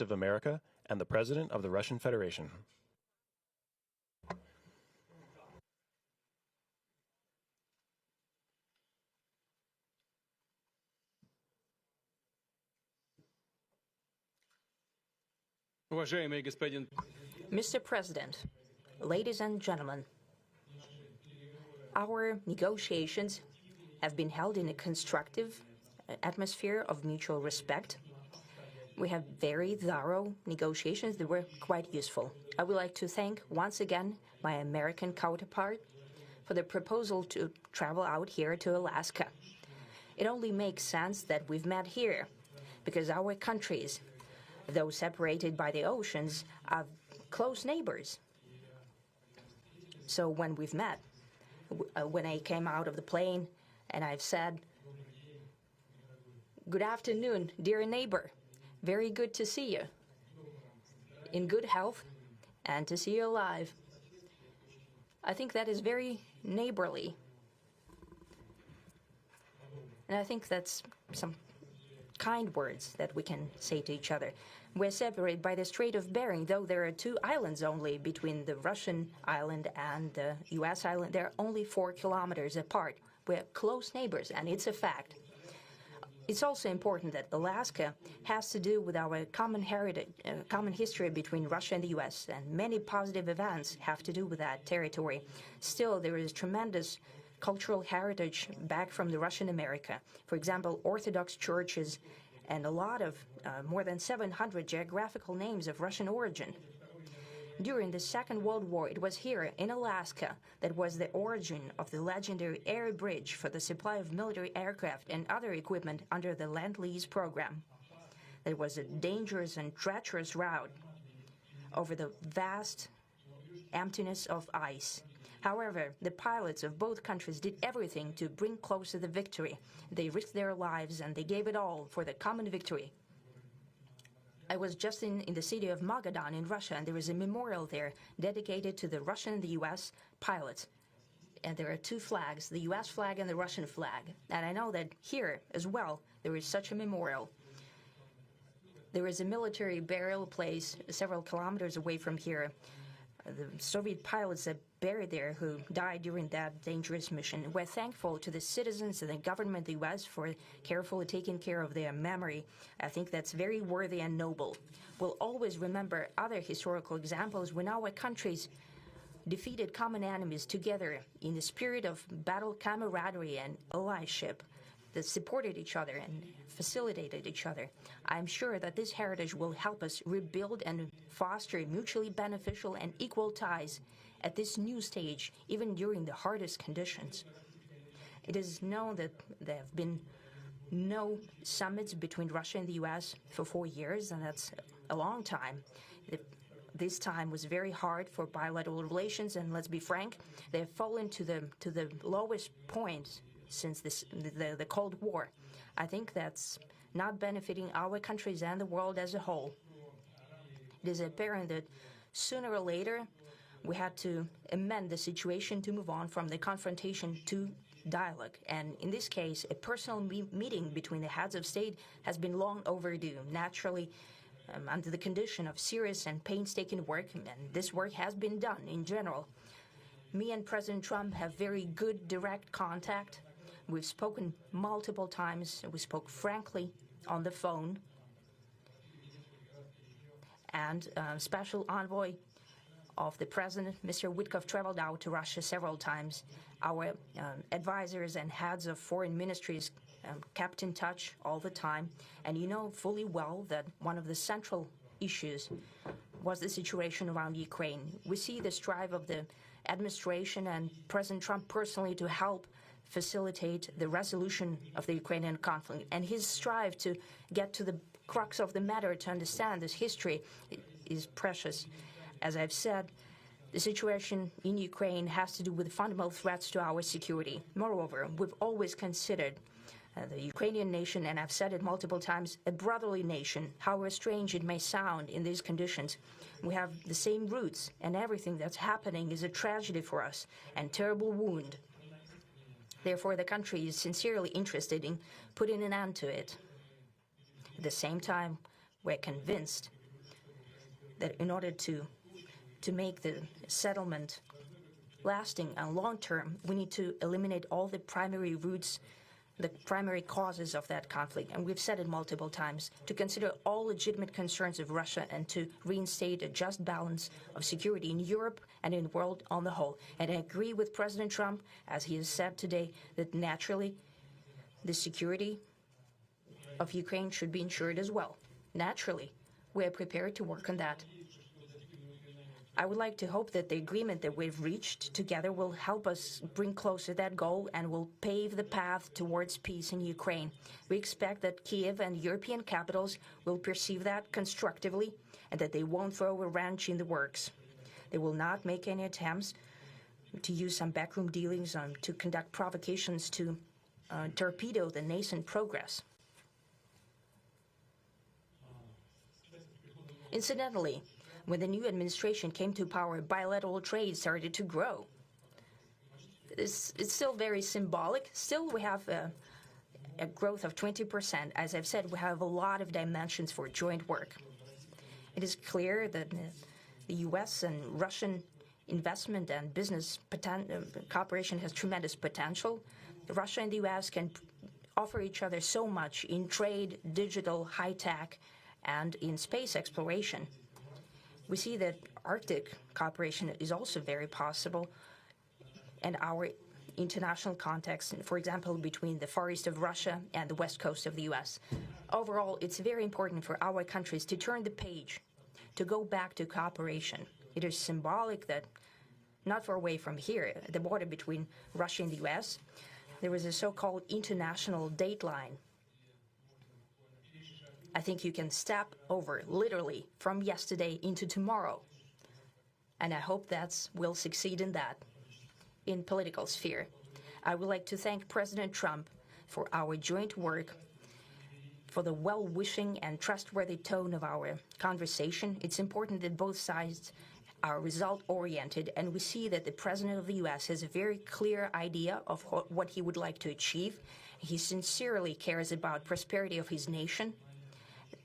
of America and the President of the Russian Federation. Mr. President, ladies and gentlemen, our negotiations have been held in a constructive atmosphere of mutual respect. We have very thorough negotiations that were quite useful. I would like to thank once again my American counterpart for the proposal to travel out here to Alaska. It only makes sense that we've met here, because our countries, though separated by the oceans, are close neighbors. So when we've met, when I came out of the plane and I've said, "Good afternoon, dear neighbor. Very good to see you. In good health and to see you alive." I think that is very neighborly. And I think that's some kind words that we can say to each other. We're separated by the Strait of Bering, though there are 2 islands only between the Russian island and the U.S. island. They're only 4 kilometers apart. We're close neighbors, and it's a fact. It's also important that Alaska has to do with our common heritage, common history between Russia and the U.S., and many positive events have to do with that territory. Still, there is tremendous cultural heritage back from the Russian America. For example, Orthodox churches and a lot of, more than 700 geographical names of Russian origin. During the Second World War, it was here in Alaska that was the origin of the legendary air bridge for the supply of military aircraft and other equipment under the Lend-Lease program. It was a dangerous and treacherous route over the vast emptiness of ice. However, the pilots of both countries did everything to bring closer the victory. They risked their lives and they gave it all for the common victory. I was just in the city of Magadan in Russia, and there is a memorial there dedicated to the Russian and the U.S. pilots. And there are 2 flags, the U.S. flag and the Russian flag. And I know that here as well there is such a memorial. There is a military burial place several kilometers away from here. The Soviet pilots are buried there who died during that dangerous mission. We're thankful to the citizens and the government of the U.S. for carefully taking care of their memory. I think that's very worthy and noble. We'll always remember other historical examples when our countries defeated common enemies together in the spirit of battle camaraderie and allyship that supported each other and facilitated each other. I'm sure that this heritage will help us rebuild and foster mutually beneficial and equal ties at this new stage, even during the hardest conditions. It is known that there have been no summits between Russia and the U.S. for 4 years, and that's a long time. This time was very hard for bilateral relations, and let's be frank, they have fallen to the lowest point since the Cold War. I think that's not benefiting our countries and the world as a whole. It is apparent that sooner or later we had to amend the situation to move on from the confrontation to dialogue. And in this case, a personal meeting between the heads of state has been long overdue, naturally under the condition of serious and painstaking work, and this work has been done in general. Me and President Trump have very good direct contact. We've spoken multiple times. We spoke frankly on the phone. And Special Envoy of the President, Mr. Witkoff, traveled out to Russia several times. Our advisors and heads of foreign ministries kept in touch all the time. And you know fully well that one of the central issues was the situation around Ukraine. We see the strive of the administration and President Trump personally to help facilitate the resolution of the Ukrainian conflict. And his strive to get to the crux of the matter, to understand this history, is precious. As I've said, the situation in Ukraine has to do with fundamental threats to our security. Moreover, we've always considered the Ukrainian nation, and I've said it multiple times, a brotherly nation, however strange it may sound in these conditions. We have the same roots, and everything that's happening is a tragedy for us and terrible wound. Therefore, the country is sincerely interested in putting an end to it. At the same time, we're convinced that in order to make the settlement lasting and long-term, we need to eliminate all the primary roots, the primary causes of that conflict. And we've said it multiple times, to consider all legitimate concerns of Russia and to reinstate a just balance of security in Europe and in the world on the whole. And I agree with President Trump, as he has said today, that naturally the security of Ukraine should be ensured as well. Naturally, we are prepared to work on that. I would like to hope that the agreement that we've reached together will help us bring closer that goal and will pave the path towards peace in Ukraine. We expect that Kiev and European capitals will perceive that constructively and that they won't throw a wrench in the works. They will not make any attempts to use some backroom dealings to conduct provocations to torpedo the nascent progress. Incidentally, when the new administration came to power, bilateral trade started to grow. It's still very symbolic. Still, we have a growth of 20%. As I've said, we have a lot of dimensions for joint work. It is clear that the U.S. and Russian investment and business cooperation has tremendous potential. Russia and the U.S. can offer each other so much in trade, digital, high-tech, and in space exploration. We see that Arctic cooperation is also very possible, and our international context, for example, between the Far East of Russia and the West Coast of the U.S. Overall, it's very important for our countries to turn the page, to go back to cooperation. It is symbolic that not far away from here, at the border between Russia and the U.S., there was a so-called international date line. I think you can step over, literally, from yesterday into tomorrow. And I hope we'll succeed in that, in political sphere. I would like to thank President Trump for our joint work, for the well-wishing and trustworthy tone of our conversation. It's important that both sides are result-oriented, and we see that the President of the U.S. has a very clear idea of what he would like to achieve. He sincerely cares about prosperity of his nation.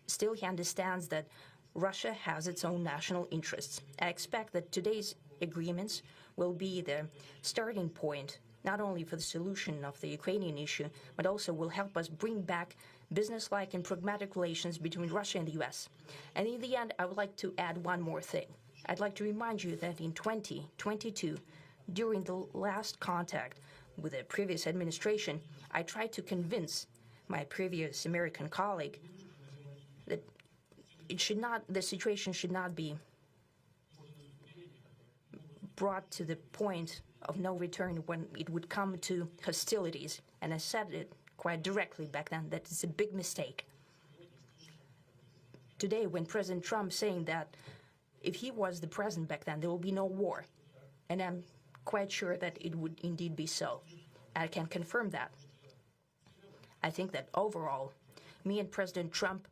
Still, he understands that Russia has its own national interests. I expect that today's agreements will be the starting point, not only for the solution of the Ukrainian issue, but also will help us bring back business-like and pragmatic relations between Russia and the U.S. And in the end, I would like to add one more thing. I'd like to remind you that in 2022, during the last contact with the previous administration, I tried to convince my previous American colleague that the situation should not be brought to the point of no return when it would come to hostilities. And I said it quite directly back then that it's a big mistake. Today, when President Trump saying that if he was the president back then, there will be no war. And I'm quite sure that it would indeed be so. I can confirm that. I think that overall, me and President Trump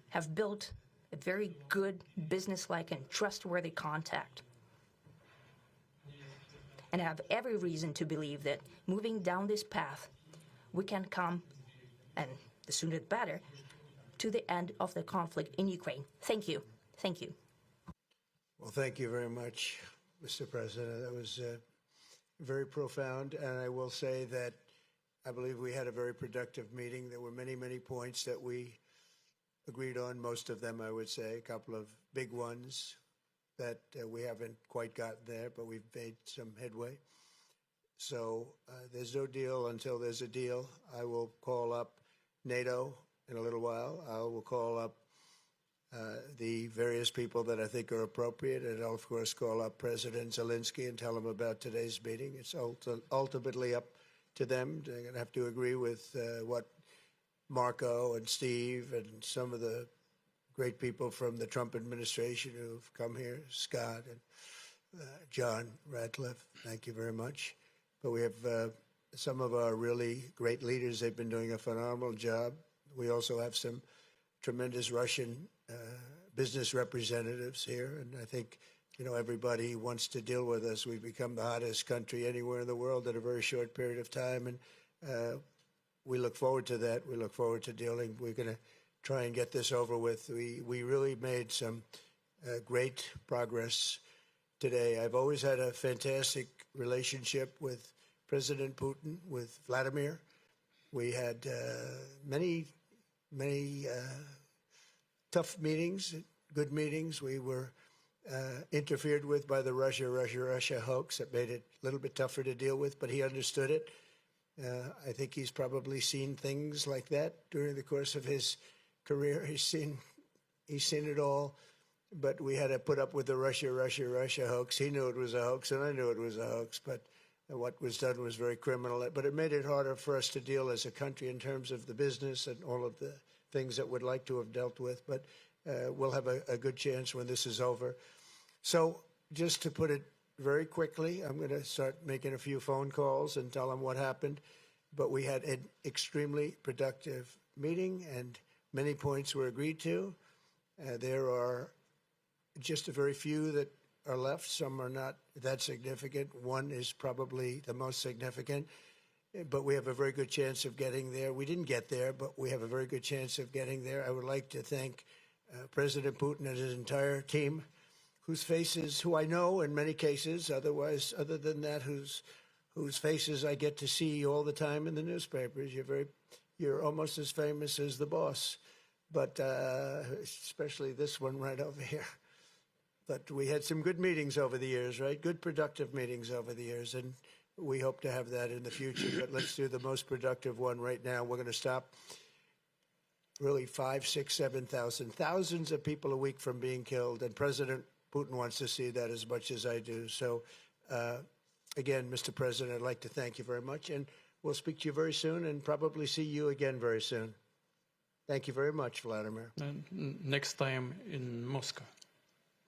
have built a very good, business-like and trustworthy contact. And I have every reason to believe that moving down this path, we can come, and the sooner the better, to the end of the conflict in Ukraine. Thank you. Thank you. Well, thank you very much, Mr. President. That was very profound. And I will say that I believe we had a very productive meeting. There were many, many points that we agreed on, most of them, I would say, a couple of big ones that we haven't quite gotten there, but we've made some headway. So there's no deal until there's a deal. I will call up NATO in a little while. I will call up the various people that I think are appropriate, and I'll, of course, call up President Zelensky and tell him about today's meeting. It's ultimately up to them. They're going to have to agree with what Marco and Steve and some of the great people from the Trump administration who've come here, Scott and John Ratcliffe, thank you very much. But we have some of our really great leaders. They've been doing a phenomenal job. We also have some tremendous Russian business representatives here, and I think, you know, everybody wants to deal with us. We've become the hottest country anywhere in the world in a very short period of time, and we look forward to that. We look forward to dealing. We're going to try and get this over with. We really made some great progress today. I've always had a fantastic relationship with President Putin, with Vladimir. We had many tough meetings, good meetings. We were interfered with by the Russia hoax. That made it a little bit tougher to deal with, but he understood it. I think he's probably seen things like that during the course of his career. He's seen it all, but we had to put up with the Russia hoax. He knew it was a hoax, and I knew it was a hoax, but what was done was very criminal. But it made it harder for us to deal as a country in terms of the business and all of the things that we'd like to have dealt with. But we'll have a good chance when this is over. So just to put it very quickly, I'm going to start making a few phone calls and tell them what happened. But we had an extremely productive meeting, and many points were agreed to. There are just a very few that are left. Some are not that significant. One is probably the most significant, but we have a very good chance of getting there. We didn't get there, but we have a very good chance of getting there. I would like to thank President Putin and his entire team, who I know in many cases, other than that, whose faces I get to see all the time in the newspapers. You're almost as famous as the boss, but especially this one right over here. But we had some good meetings over the years, right? Good, productive meetings over the years, and we hope to have that in the future. But let's do the most productive one right now. We're going to stop really 5, 6, 7,000, thousands of people a week from being killed, and President Putin wants to see that as much as I do. So, again, Mr. President, I'd like to thank you very much, and we'll speak to you very soon and probably see you again very soon. Thank you very much, Vladimir. Next time in Moscow.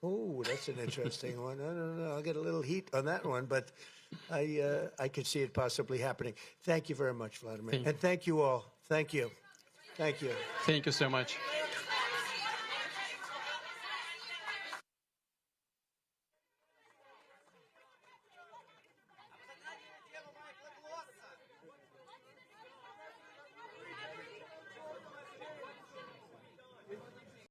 Oh, that's an interesting one. I don't know. I'll get a little heat on that one, but I could see it possibly happening. Thank you very much, Vladimir. And thank you all. Thank you. Thank you. Thank you so much.